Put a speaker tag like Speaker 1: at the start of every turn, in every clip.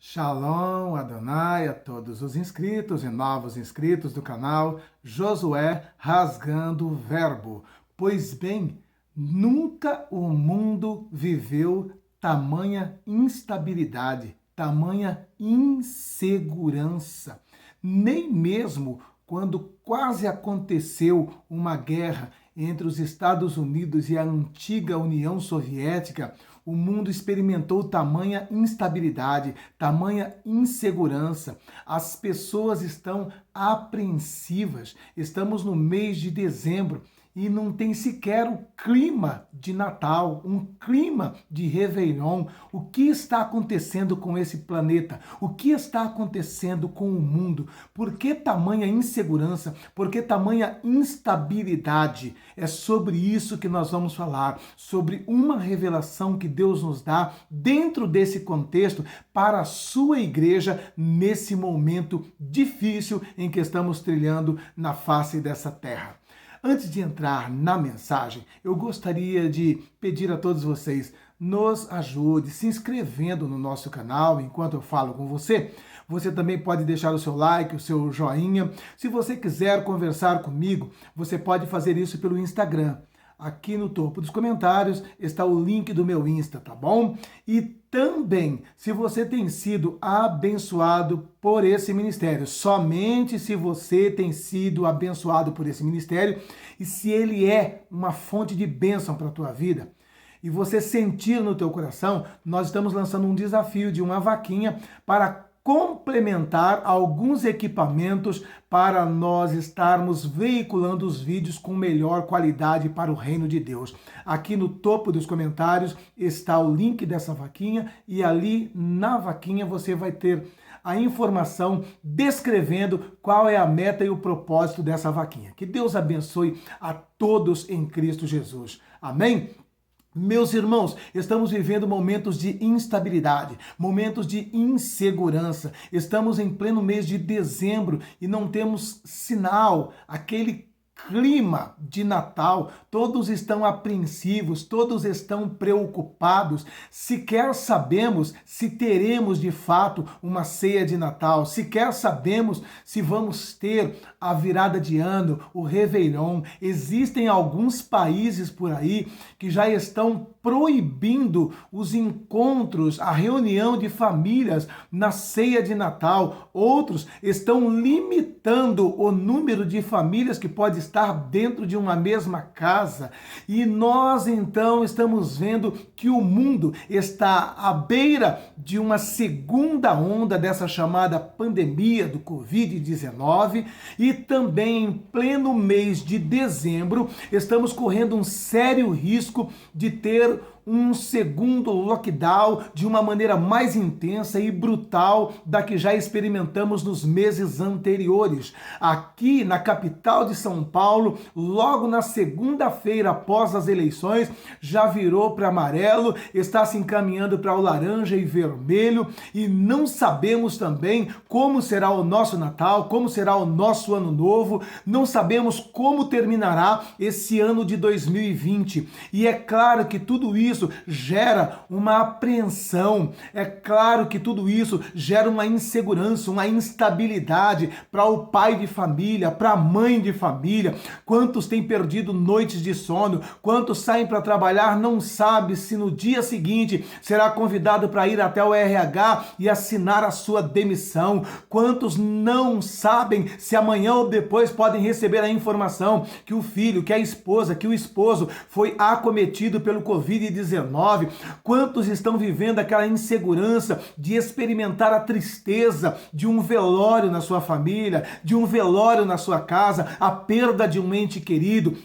Speaker 1: Shalom Adonai a todos os inscritos e novos inscritos do canal Josué Rasgando o Verbo. Pois bem, nunca o mundo viveu tamanha instabilidade, tamanha insegurança. Nem mesmo quando quase aconteceu uma guerra entre os Estados Unidos e a antiga União Soviética, o mundo experimentou tamanha instabilidade, tamanha insegurança. As pessoas estão apreensivas. Estamos no mês de dezembro e não tem sequer o clima de Natal, um clima de Réveillon. O que está acontecendo com esse planeta? O que está acontecendo com o mundo? Por que tamanha insegurança? Por que tamanha instabilidade? É sobre isso que nós vamos falar, sobre uma revelação que Deus nos dá dentro desse contexto para a sua igreja nesse momento difícil em que estamos trilhando na face dessa terra. Antes de entrar na mensagem, eu gostaria de pedir a todos vocês, nos ajude se inscrevendo no nosso canal enquanto eu falo com você. Você também pode deixar o seu like, o seu joinha. Se você quiser conversar comigo, você pode fazer isso pelo Instagram. Aqui no topo dos comentários está o link do meu Insta, tá bom? E também, se você tem sido abençoado por esse ministério, somente se você tem sido abençoado por esse ministério e se ele é uma fonte de bênção para a tua vida, e você sentir no teu coração, nós estamos lançando um desafio de uma vaquinha para complementar alguns equipamentos para nós estarmos veiculando os vídeos com melhor qualidade para o reino de Deus. Aqui no topo dos comentários está o link dessa vaquinha e ali na vaquinha você vai ter a informação descrevendo qual é a meta e o propósito dessa vaquinha. Que Deus abençoe a todos em Cristo Jesus. Amém? Meus irmãos, estamos vivendo momentos de instabilidade, momentos de insegurança. Estamos em pleno mês de dezembro e não temos sinal, aquele clima de Natal. Todos estão apreensivos, todos estão preocupados. Sequer sabemos se teremos de fato uma ceia de Natal, sequer sabemos se vamos ter a virada de ano, o Réveillon. Existem alguns países por aí que já estão proibindo os encontros, a reunião de famílias na ceia de Natal. Outros estão limitando o número de famílias que pode estar dentro de uma mesma casa. E nós então estamos vendo que o mundo está à beira de uma segunda onda dessa chamada pandemia do Covid-19 e também em pleno mês de dezembro estamos correndo um sério risco de ter um segundo lockdown de uma maneira mais intensa e brutal da que já experimentamos nos meses anteriores. Aqui na capital de São Paulo, logo na segunda-feira após as eleições, já virou para amarelo, está se encaminhando para o laranja e vermelho e não sabemos também como será o nosso Natal, como será o nosso Ano Novo, não sabemos como terminará esse ano de 2020. E é claro que tudo isso gera uma apreensão, é claro que tudo isso gera uma insegurança, uma instabilidade para o pai de família, para a mãe de família. Quantos têm perdido noites de sono, quantos saem para trabalhar, não sabe se no dia seguinte será convidado para ir até o RH e assinar a sua demissão. Quantos não sabem se amanhã ou depois podem receber a informação que o filho, que a esposa, que o esposo foi acometido pelo Covid-19. Quantos estão vivendo aquela insegurança de experimentar a tristeza de um velório na sua família, de um velório na sua casa, a perda de um ente querido?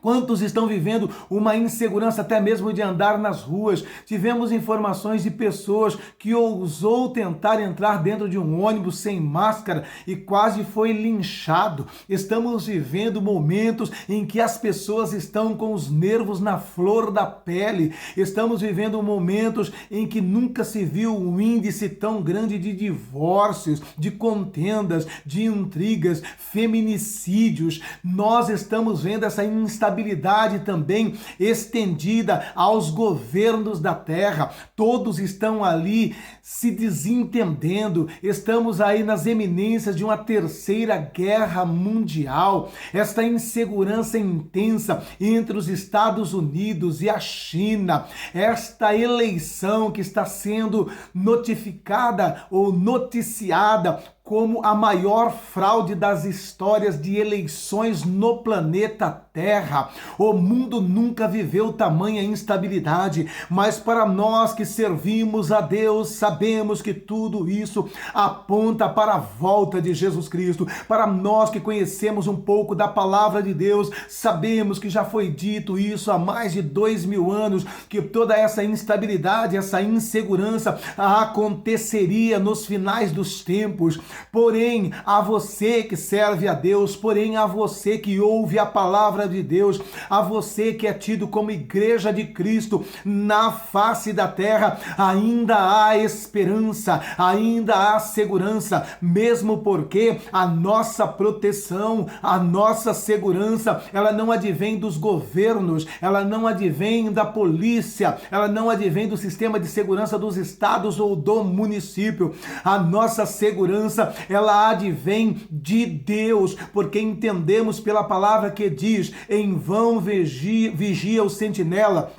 Speaker 1: Quantos estão vivendo uma insegurança até mesmo de andar nas ruas? Tivemos informações de pessoas que ousou tentar entrar dentro de um ônibus sem máscara e quase foi linchado. Estamos vivendo momentos em que as pessoas estão com os nervos na flor da pele. Estamos vivendo momentos em que nunca se viu um índice tão grande de divórcios, de contendas, de intrigas, feminicídios. Nós estamos vendo essa instabilidade instabilidade também estendida aos governos da terra. Todos estão ali se desentendendo. Estamos aí nas eminências de uma terceira guerra mundial. Esta insegurança intensa entre os Estados Unidos e a China. Esta eleição que está sendo notificada ou noticiada como a maior fraude das histórias de eleições no planeta Terra. O mundo nunca viveu tamanha instabilidade, mas para nós que servimos a Deus, sabemos que tudo isso aponta para a volta de Jesus Cristo. Para nós que conhecemos um pouco da palavra de Deus, sabemos que já foi dito isso há mais de 2000 anos, que toda essa instabilidade, essa insegurança aconteceria nos finais dos tempos. Porém, a você que serve a Deus, porém a você que ouve a palavra de Deus, a você que é tido como igreja de Cristo na face da terra, ainda há esperança, ainda há segurança, mesmo porque a nossa proteção, a nossa segurança, ela não advém dos governos, ela não advém da polícia, ela não advém do sistema de segurança dos estados ou do município. A nossa segurança, ela advém de Deus, porque entendemos pela palavra que diz: em vão vigia o sentinela.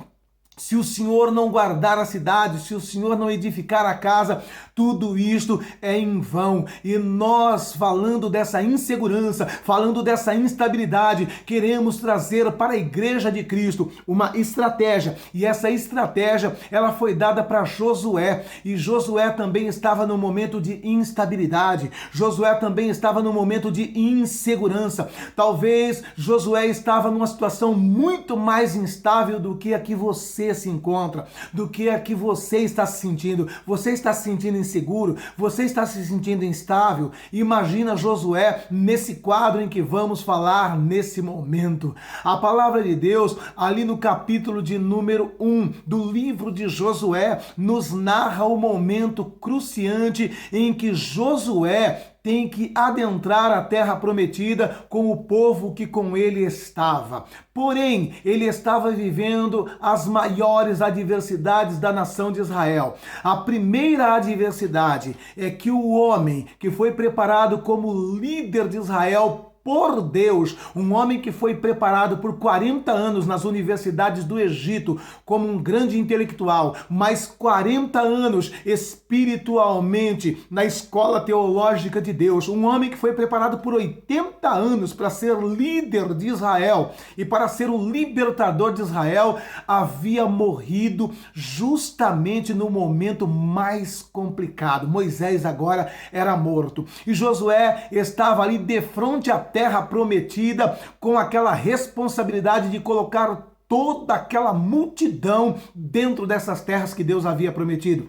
Speaker 1: Se o Senhor não guardar a cidade, se o Senhor não edificar a casa, tudo isto é em vão. E nós, falando dessa insegurança, falando dessa instabilidade, queremos trazer para a igreja de Cristo uma estratégia. E essa estratégia, ela foi dada para Josué. E Josué também estava no momento de instabilidade. Josué também estava no momento de insegurança. Talvez Josué estava numa situação muito mais instável do que a que você se encontra, do que a que você está se sentindo. Você está se sentindo inseguro? Você está se sentindo instável? Imagina Josué nesse quadro em que vamos falar nesse momento. A palavra de Deus, ali no capítulo de número 1 do livro de Josué, nos narra o momento cruciante em que Josué tem que adentrar a terra prometida com o povo que com ele estava. Porém, ele estava vivendo as maiores adversidades da nação de Israel. A primeira adversidade é que o homem que foi preparado como líder de Israel por Deus, um homem que foi preparado por 40 anos nas universidades do Egito como um grande intelectual, mais 40 anos espiritualmente na escola teológica de Deus, um homem que foi preparado por 80 anos para ser líder de Israel e para ser o libertador de Israel, havia morrido justamente no momento mais complicado. Moisés agora era morto e Josué estava ali de frente à terra prometida com aquela responsabilidade de colocar toda aquela multidão dentro dessas terras que Deus havia prometido.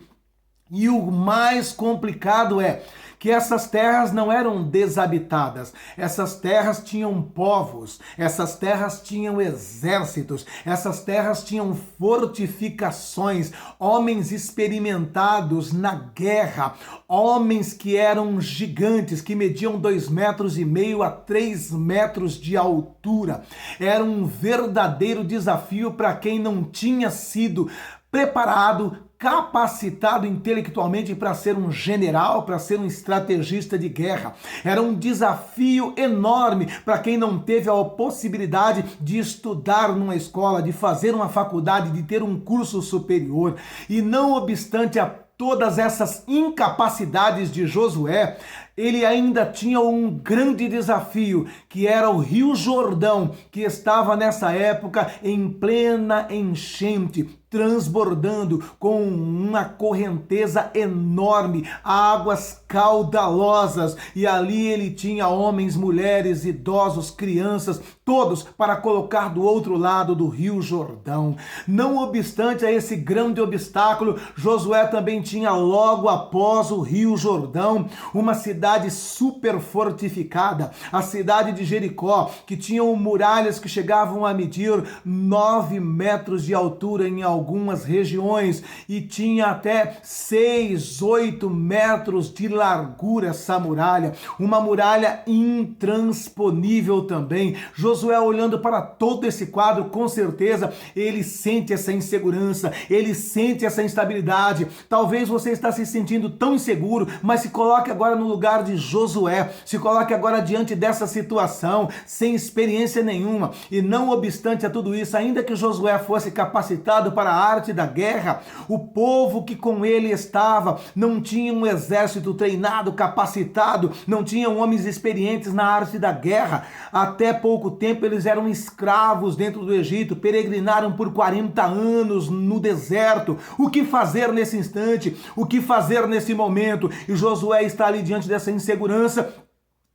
Speaker 1: E o mais complicado é que essas terras não eram desabitadas, essas terras tinham povos, essas terras tinham exércitos, essas terras tinham fortificações, homens experimentados na guerra, homens que eram gigantes, que mediam 2,5 metros a 3 metros de altura. Era um verdadeiro desafio para quem não tinha sido preparado, capacitado intelectualmente para ser um general, para ser um estrategista de guerra. Era um desafio enorme para quem não teve a possibilidade de estudar numa escola, de fazer uma faculdade, de ter um curso superior. E não obstante a todas essas incapacidades de Josué, ele ainda tinha um grande desafio, que era o Rio Jordão, que estava nessa época em plena enchente, transbordando com uma correnteza enorme, águas caudalosas, e ali ele tinha homens, mulheres, idosos, crianças, todos para colocar do outro lado do Rio Jordão. Não obstante a esse grande obstáculo, Josué também tinha logo após o Rio Jordão uma cidade cidade super fortificada, a cidade de Jericó, que tinham muralhas que chegavam a medir 9 metros de altura em algumas regiões e tinha até 6, 8 metros de largura essa muralha, uma muralha intransponível também. Josué, olhando para todo esse quadro, com certeza ele sente essa insegurança, ele sente essa instabilidade. Talvez você está se sentindo tão inseguro, mas se coloque agora no lugar de Josué, se coloque agora diante dessa situação, sem experiência nenhuma, e não obstante a tudo isso, ainda que Josué fosse capacitado para a arte da guerra, o povo que com ele estava não tinha um exército treinado, capacitado, não tinham homens experientes na arte da guerra. Até pouco tempo eles eram escravos dentro do Egito, peregrinaram por 40 anos no deserto. O que fazer nesse instante? O que fazer nesse momento? E Josué está ali diante dessa insegurança.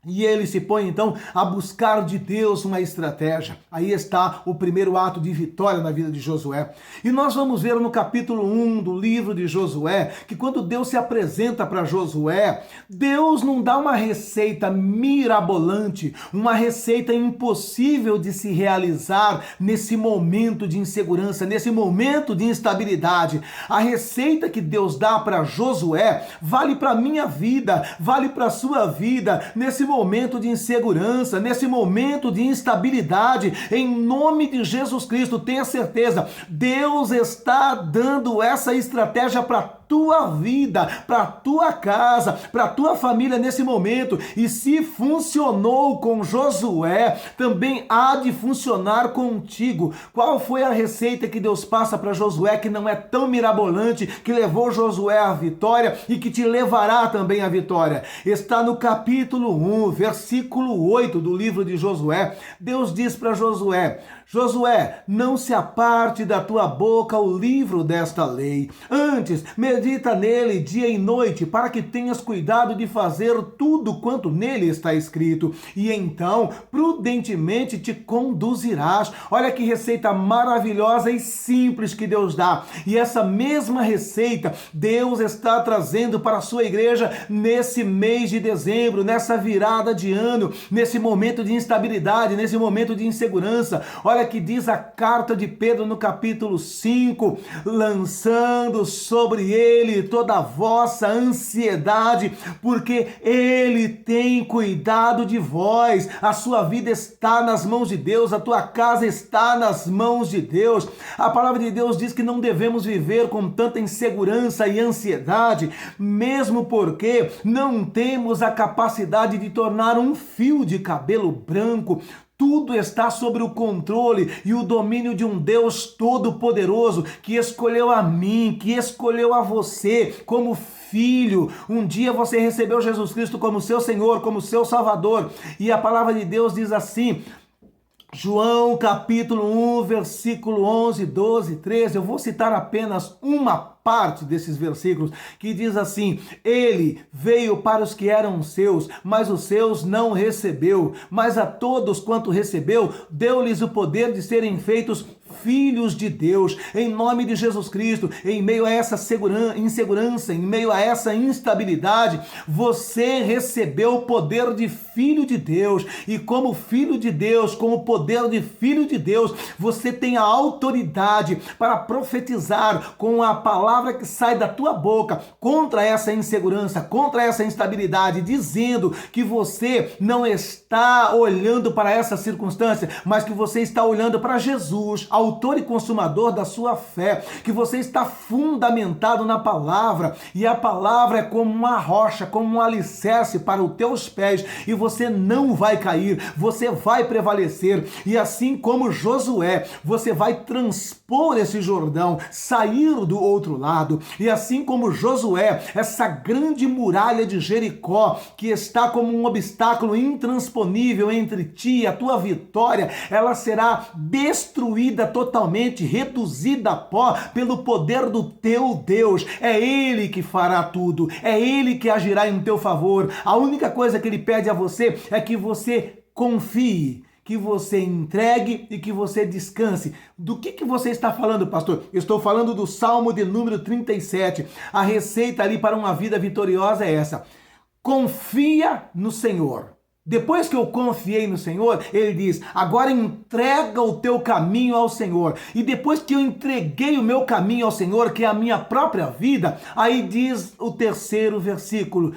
Speaker 1: E ele se põe então a buscar de Deus uma estratégia. Aí está o primeiro ato de vitória na vida de Josué. E nós vamos ver no capítulo 1 do livro de Josué, que quando Deus se apresenta para Josué, Deus não dá uma receita mirabolante, uma receita impossível de se realizar nesse momento de insegurança, nesse momento de instabilidade. A receita que Deus dá para Josué vale para a minha vida, vale para a sua vida, nesse momento de insegurança, nesse momento de instabilidade, em nome de Jesus Cristo, tenha certeza, Deus está dando essa estratégia para tua vida, para tua casa, para tua família nesse momento. E se funcionou com Josué, também há de funcionar contigo. Qual foi a receita que Deus passa para Josué que não é tão mirabolante, que levou Josué à vitória e que te levará também à vitória? Está no capítulo 1, versículo 8 do livro de Josué. Deus diz para Josué: Josué, não se aparte da tua boca o livro desta lei. Antes, medita nele dia e noite, para que tenhas cuidado de fazer tudo quanto nele está escrito. E então, prudentemente te conduzirás. Olha que receita maravilhosa e simples que Deus dá. E essa mesma receita, Deus está trazendo para a sua igreja nesse mês de dezembro, nessa virada de ano, nesse momento de instabilidade, nesse momento de insegurança. Olha que diz a carta de Pedro no capítulo 5, lançando sobre ele toda a vossa ansiedade, porque ele tem cuidado de vós. A sua vida está nas mãos de Deus, a tua casa está nas mãos de Deus. A palavra de Deus diz que não devemos viver com tanta insegurança e ansiedade, mesmo porque não temos a capacidade de tornar um fio de cabelo branco. Tudo está sob o controle e o domínio de um Deus todo-poderoso que escolheu a mim, que escolheu a você como filho. Um dia você recebeu Jesus Cristo como seu Senhor, como seu Salvador. E a palavra de Deus diz assim, João capítulo 1, versículo 11, 12, 13, eu vou citar apenas uma parte desses versículos, que diz assim: ele veio para os que eram seus, mas os seus não recebeu, mas a todos quanto recebeu, deu-lhes o poder de serem feitos filhos de Deus. Em nome de Jesus Cristo, em meio a essa insegurança, em meio a essa instabilidade, você recebeu o poder de filho de Deus, e como filho de Deus, com o poder de filho de Deus, você tem a autoridade para profetizar com a palavra que sai da tua boca contra essa insegurança, contra essa instabilidade, dizendo que você não está olhando para essa circunstância, mas que você está olhando para Jesus, autor e consumador da sua fé, que você está fundamentado na palavra, e a palavra é como uma rocha, como um alicerce para os teus pés, e você não vai cair, você vai prevalecer. E assim como Josué, você vai transpor esse Jordão, sair do outro lado, e assim como Josué, essa grande muralha de Jericó, que está como um obstáculo intransponível entre ti e a tua vitória, ela será destruída totalmente, reduzida a pó pelo poder do teu Deus. É Ele que fará tudo, é Ele que agirá em teu favor. A única coisa que Ele pede a você é que você confie, que você entregue e que você descanse. Do que você está falando, pastor? Eu estou falando do Salmo de número 37. A receita ali para uma vida vitoriosa é essa: confia no Senhor. Depois que eu confiei no Senhor, ele diz, agora entrega o teu caminho ao Senhor. E depois que eu entreguei o meu caminho ao Senhor, que é a minha própria vida, aí diz o terceiro versículo,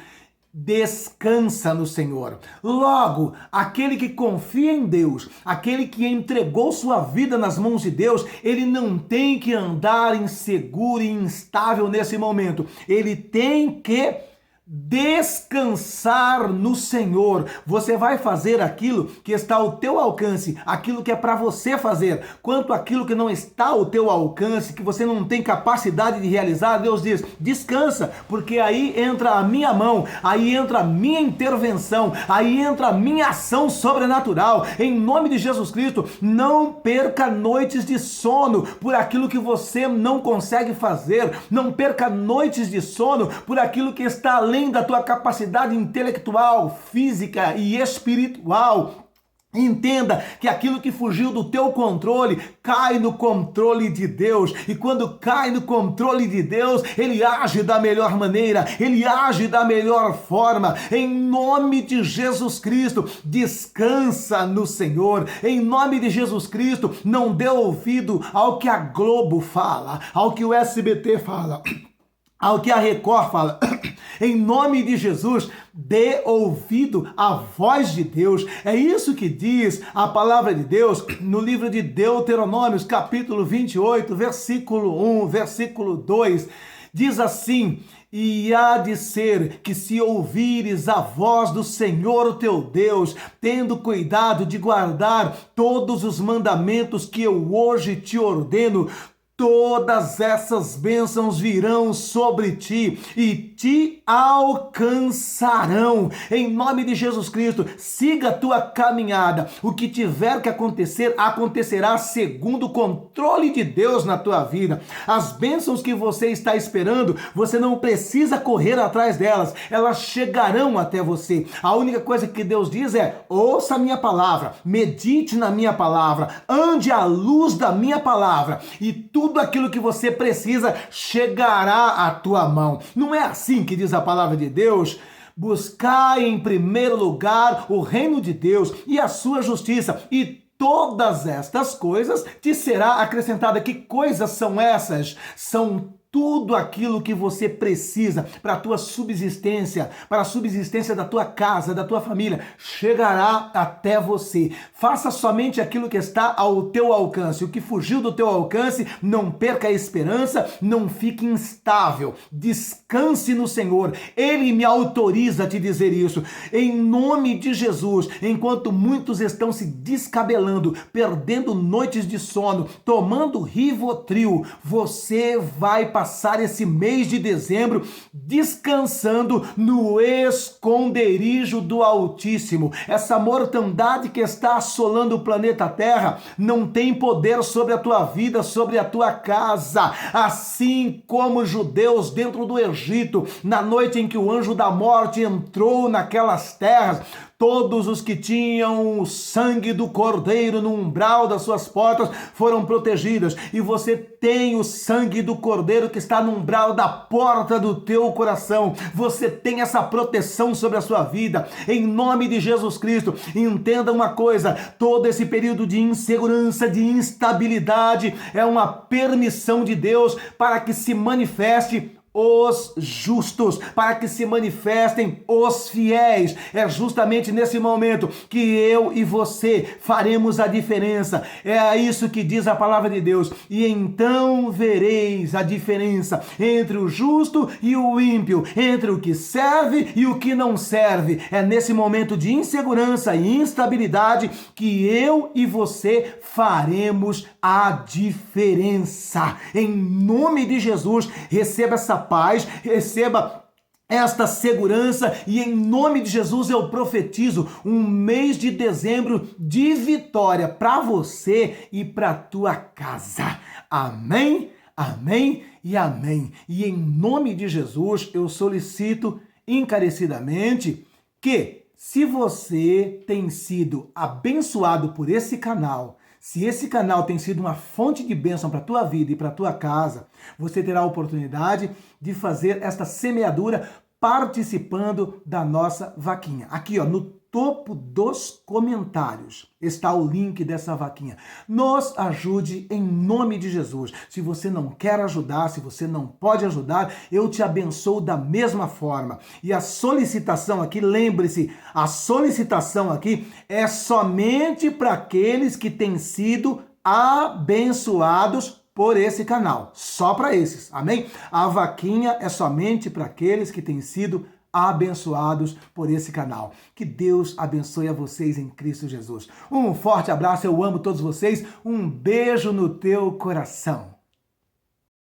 Speaker 1: descansa no Senhor. Logo, aquele que confia em Deus, aquele que entregou sua vida nas mãos de Deus, ele não tem que andar inseguro e instável nesse momento. Ele tem que descansar no Senhor. Você vai fazer aquilo que está ao teu alcance, aquilo que é para você fazer. Quanto aquilo que não está ao teu alcance, que você não tem capacidade de realizar, Deus diz, descansa, porque aí entra a minha mão, aí entra a minha intervenção, aí entra a minha ação sobrenatural. Em nome de Jesus Cristo, não perca noites de sono por aquilo que você não consegue fazer. Não perca noites de sono por aquilo que está além da tua capacidade intelectual, física e espiritual. Entenda que aquilo que fugiu do teu controle cai no controle de Deus, e quando cai no controle de Deus, ele age da melhor maneira, ele age da melhor forma. Em nome de Jesus Cristo, descansa no Senhor. Em nome de Jesus Cristo, não dê ouvido ao que a Globo fala, ao que o SBT fala, ao que a Record fala. Em nome de Jesus, dê ouvido à voz de Deus. É isso que diz a palavra de Deus no livro de Deuteronômio, capítulo 28, versículo 1, versículo 2. Diz assim, e há de ser que se ouvires a voz do Senhor o teu Deus, tendo cuidado de guardar todos os mandamentos que eu hoje te ordeno, todas essas bênçãos virão sobre ti e te alcançarão. Em nome de Jesus Cristo, siga a tua caminhada. O que tiver que acontecer, acontecerá segundo o controle de Deus na tua vida. As bênçãos que você está esperando, você não precisa correr atrás delas. Elas chegarão até você. A única coisa que Deus diz é, ouça a minha palavra, medite na minha palavra, ande à luz da minha palavra e tudo aquilo que você precisa chegará à tua mão. Não é assim que diz a palavra de Deus? Buscai em primeiro lugar o reino de Deus e a sua justiça, e todas estas coisas te será acrescentada. Que coisas são essas? São tudo aquilo que você precisa para a tua subsistência, para a subsistência da tua casa, da tua família, chegará até você. Faça somente aquilo que está ao teu alcance. O que fugiu do teu alcance, não perca a esperança, não fique instável. Descanse no Senhor. Ele me autoriza a te dizer isso. Em nome de Jesus, enquanto muitos estão se descabelando, perdendo noites de sono, tomando Rivotril, você vai passar esse mês de dezembro descansando no esconderijo do Altíssimo. Essa mortandade que está assolando o planeta Terra não tem poder sobre a tua vida, sobre a tua casa. Assim como os judeus dentro do Egito, na noite em que o anjo da morte entrou naquelas terras, todos os que tinham o sangue do Cordeiro no umbral das suas portas foram protegidos. E você tem o sangue do Cordeiro que está no umbral da porta do teu coração. Você tem essa proteção sobre a sua vida. Em nome de Jesus Cristo, entenda uma coisa: todo esse período de insegurança, de instabilidade, é uma permissão de Deus para que se manifeste os justos, para que se manifestem os fiéis. É justamente nesse momento que eu e você faremos a diferença. É isso que diz a palavra de Deus. E então vereis a diferença entre o justo e o ímpio, entre o que serve e o que não serve. É nesse momento de insegurança e instabilidade que eu e você faremos a diferença. Em nome de Jesus, receba essa paz, receba esta segurança, e em nome de Jesus eu profetizo um mês de dezembro de vitória para você e para tua casa. Amém, amém e amém. E em nome de Jesus eu solicito encarecidamente que, se você tem sido abençoado por esse canal, se esse canal tem sido uma fonte de bênção para a tua vida e para a tua casa, você terá a oportunidade de fazer esta semeadura participando da nossa vaquinha. Aqui, ó, no topo dos comentários está o link dessa vaquinha. Nos ajude em nome de Jesus. Se você não quer ajudar, se você não pode ajudar, eu te abençoo da mesma forma. E a solicitação aqui, lembre-se, a solicitação aqui é somente para aqueles que têm sido abençoados por esse canal. Só para esses, amém? A vaquinha é somente para aqueles que têm sido abençoados por esse canal. Que Deus abençoe a vocês em Cristo Jesus. Um forte abraço, eu amo todos vocês. Um beijo no teu coração.